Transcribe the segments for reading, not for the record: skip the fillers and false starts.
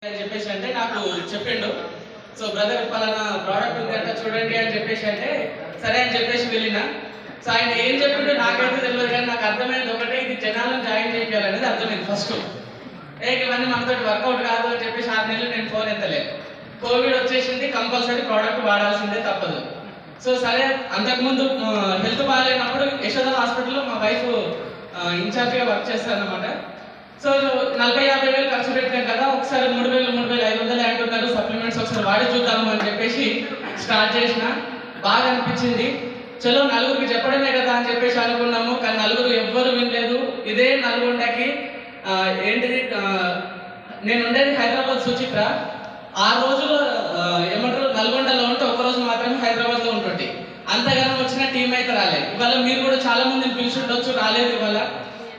అని చెప్పేసి అంటే నాకు చెప్పిండు. సో బ్రదర్ పలానా ప్రోడక్ట్ ఉంది అంటే చూడండి అని చెప్పేసి అంటే సరే అని చెప్పేసి వెళ్ళిన. సో ఆయన ఏం చెప్పిండో నాకైతే తెలియదు, కానీ నాకు అర్థమైంది ఒకటే, ఇది జనాలను జాయిన్ చేయాలనేది అర్థమైంది ఫస్ట్. ఇవన్నీ మనతో వర్కౌట్ కాదు అని చెప్పేసి 6 నెలలు నేను ఫోన్ ఎత్తలేదు. కోవిడ్ వచ్చేసింది, కంపల్సరీ ప్రోడక్ట్ వాడాల్సిందే తప్పదు. సో సరే, అంతకుముందు హెల్త్ బాగాలేనప్పుడు యశోద హాస్పిటల్లో మా వైఫ్ ఇన్ఛార్జ్గా వర్క్ చేస్తారనమాట. సో 40-50 వేలు ఖర్చు పెట్టాం కదా, ఒకసారి 3,000-3,500 అంటున్నారు, సప్లిమెంట్స్ ఒకసారి వాడి చూద్దాము అని చెప్పేసి స్టార్ట్ చేసిన. బాగా అనిపించింది. చలో నలుగురికి చెప్పడమే కదా అని చెప్పేసి అనుకున్నాము, కానీ నలుగురు ఎవ్వరు వినలేదు. ఇదే నల్గొండకి ఏంటిది, నేను ఉండేది హైదరాబాద్ సుచిత్ర. 6 రోజులు ఏమంటారు నల్గొండలో ఉంటే ఒకరోజు మాత్రమే హైదరాబాద్లో ఉంటుంది. అంతగానం వచ్చిన టీం అయితే రాలేదు. ఇవాళ మీరు కూడా చాలా మందిని పిలిచి ఉండొచ్చు, రాలేదు ఇవాళ.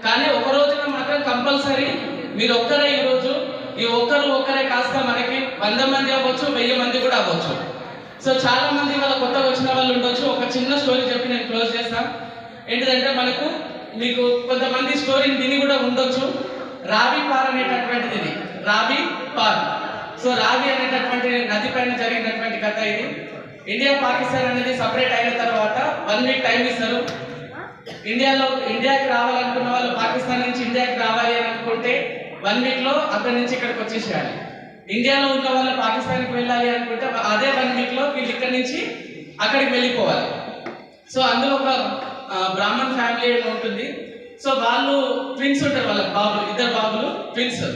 కానీ ఒక రోజున మాత్రం కంపల్సరీ మీరు ఒక్కరే, ఈరోజు ఈ ఒక్కరే కాస్త మనకి 100 మంది అవ్వచ్చు, 1000 మంది కూడా అవ్వచ్చు. సో చాలా మంది వాళ్ళ కొత్తగా వచ్చిన వాళ్ళు ఉండొచ్చు. ఒక చిన్న స్టోరీ చెప్పి నేను క్లోజ్ చేస్తాను. ఏంటిదంటే, మీకు కొంతమంది స్టోరీని విని కూడా ఉండొచ్చు. రావి పార్ అనేటటువంటిది, ఇది రావి పార్. సో రావి అనేటటువంటి నది పైన జరిగినటువంటి కథ ఇది. ఇండియా పాకిస్తాన్ అనేది సపరేట్ అయిన తర్వాత 1 వీక్ టైం ఇస్తారు. ఇండియాకి రావాలనుకున్న వాళ్ళు పాకిస్తాన్ నుంచి ఇండియాకి రావాలి అని అనుకుంటే 1 వీక్లో అక్కడి నుంచి ఇక్కడికి వచ్చేసేయాలి. ఇండియాలో ఉన్న వాళ్ళు పాకిస్తాన్కి వెళ్ళాలి అనుకుంటే అదే 1 వీక్లో వీళ్ళు ఇక్కడి నుంచి అక్కడికి వెళ్ళిపోవాలి. సో అందులో ఒక బ్రాహ్మణ్ ఫ్యామిలీ ఉంటుంది. సో వాళ్ళు ట్విన్స్ ఉంటారు, వాళ్ళ బాబులు, 2 బాబులు ట్విన్స్.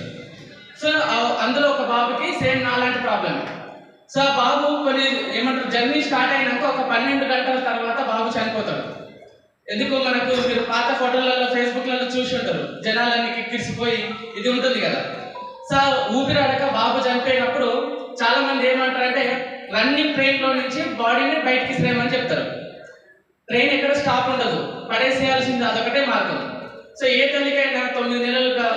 సో అందులో ఒక బాబుకి సేమ్ నాలాంటి ప్రాబ్లం. సో ఆ బాబు కొన్ని జర్నీ స్టార్ట్ అయినాక ఒక 12 గంటల తర్వాత బాబు చనిపోతాడు. ఎందుకు మీరు పాత ఫోటోలలో ఫేస్బుక్లలో చూసి ఉంటారు, జనాలన్నీ కిక్కిరిసిపోయి ఇది ఉంటుంది కదా. సో ఊపిరాడక బాబు చనిపోయినప్పుడు చాలా మంది ఏమంటారంటే, రన్నింగ్ ట్రైన్లో నుంచి బాడీని బయటికి ఇసిరేయమని చెప్తారు. ట్రైన్ ఎక్కడ స్టాప్ ఉండదు, పడేసేయాల్సింది, అదొకటే మార్గం. సో ఏ తల్లికైనా 9 నెలలుగా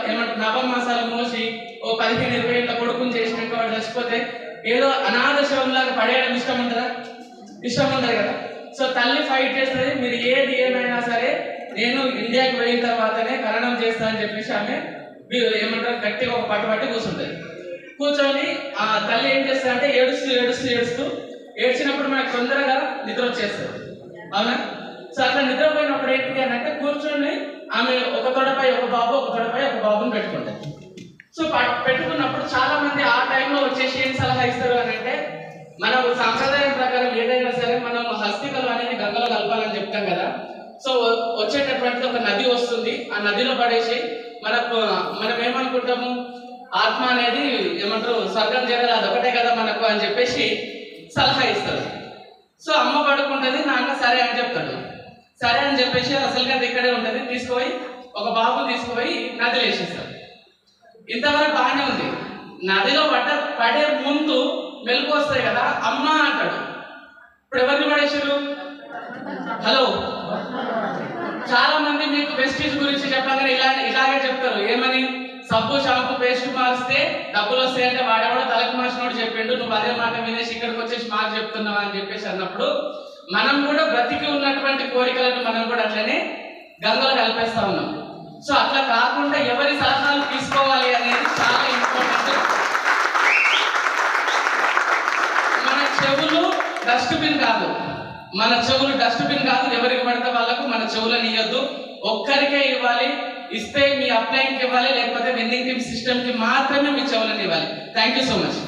నవమాసాలు మోసి ఓ 15-20 ఏళ్ళ కొడుకుని చేసినాక వాడు చచ్చిపోతే ఏదో అనాథ శవంలాగా పడేయడం ఇష్టం ఉండదు కదా. సో తల్లి ఫైట్ చేస్తుంది, మీరు ఏది ఏమైనా సరే నేను ఇండియాకి పోయిన తర్వాతనే ఖననం చేస్తా అని చెప్పేసి ఆమె గట్టిగా ఒక పట్టుబట్టి కూర్చుంటుంది. కూర్చొని ఆ తల్లి ఏం చేస్తుంది అంటే ఏడుస్తూ ఏడ్చినప్పుడు మనకు తొందరగా నిద్ర వచ్చేస్తుంది, అవునా. సో అట్లా నిద్రపోయినప్పుడు ఏంటి అని అంటే, కూర్చొని ఆమె ఒక తొడపై ఒక బాబు, ఒక తొడపై ఒక బాబుని పెట్టుకుంటుంది. సో పెట్టుకున్నప్పుడు చాలా మంది ఆ టైంలో వచ్చేసి ఏం సలహా ఇస్తారు అని అంటే, మనం సాంప్రదాయం ప్రకారం ఏదైనా సరే మనం హస్తికలు అనేది గంగలో కలపాలని చెప్తాం కదా. సో వచ్చేటటువంటిది ఒక నది వస్తుంది, ఆ నదిలో పడేసి మనం ఏమనుకుంటాము, ఆత్మ అనేది స్వర్గం చేరాలి, అదొకటే కదా మనకు అని చెప్పేసి సలహా ఇస్తారు. సో అమ్మ పడుకుంటుంది, నాన్న సరే అని చెప్తాడు. సరే అని చెప్పేసి అసలుగా ఇక్కడే ఉంటుంది, ఒక బాబు తీసుకుపోయి నదిలో వేసేస్తారు. ఇంతవరకు బాగానే ఉంది. నదిలో పడే ముందు మెలకు వస్తాయి కదా, అమ్మ అంటాడు. ఇప్పుడు ఎవరిని పడేసారు? హలో, చాలా మంది మీకు వెస్టీజ్ గురించి చెప్పగానే ఇలాగే చెప్తారు. ఏమని? సబ్బు షాంపూ పేస్ట్ మారిస్తే డబ్బులు వస్తాయంటే వాడేవాడు తలకు మార్చినోడు చెప్పిండు, నువ్వు అదే మాట వినేసి ఇక్కడికి వచ్చేసి మాకు చెప్తున్నావు అని చెప్పేసి అన్నప్పుడు, మనం కూడా బ్రతికి ఉన్నటువంటి కోరికలను మనం కూడా అట్లనే గంగలో కలిపేస్తా ఉన్నాం. సో అట్లా కాకుండా ఎవరి సలహాలు తీసుకోవాలి అనేది చాలా ఇంపార్టెంట్. మన చెవులు డస్ట్బిన్ కాదు, ఎవరికి పడితే వాళ్ళకు మన చెవులను ఇవ్వద్దు, ఒక్కరికే ఇవ్వాలి. ఇస్తే మీ అప్లైన్కి ఇవ్వాలి, లేకపోతే వెండింగ్ టీమ్ సిస్టమ్కి మాత్రమే మీ చెవులను ఇవ్వాలి. Thank you so much.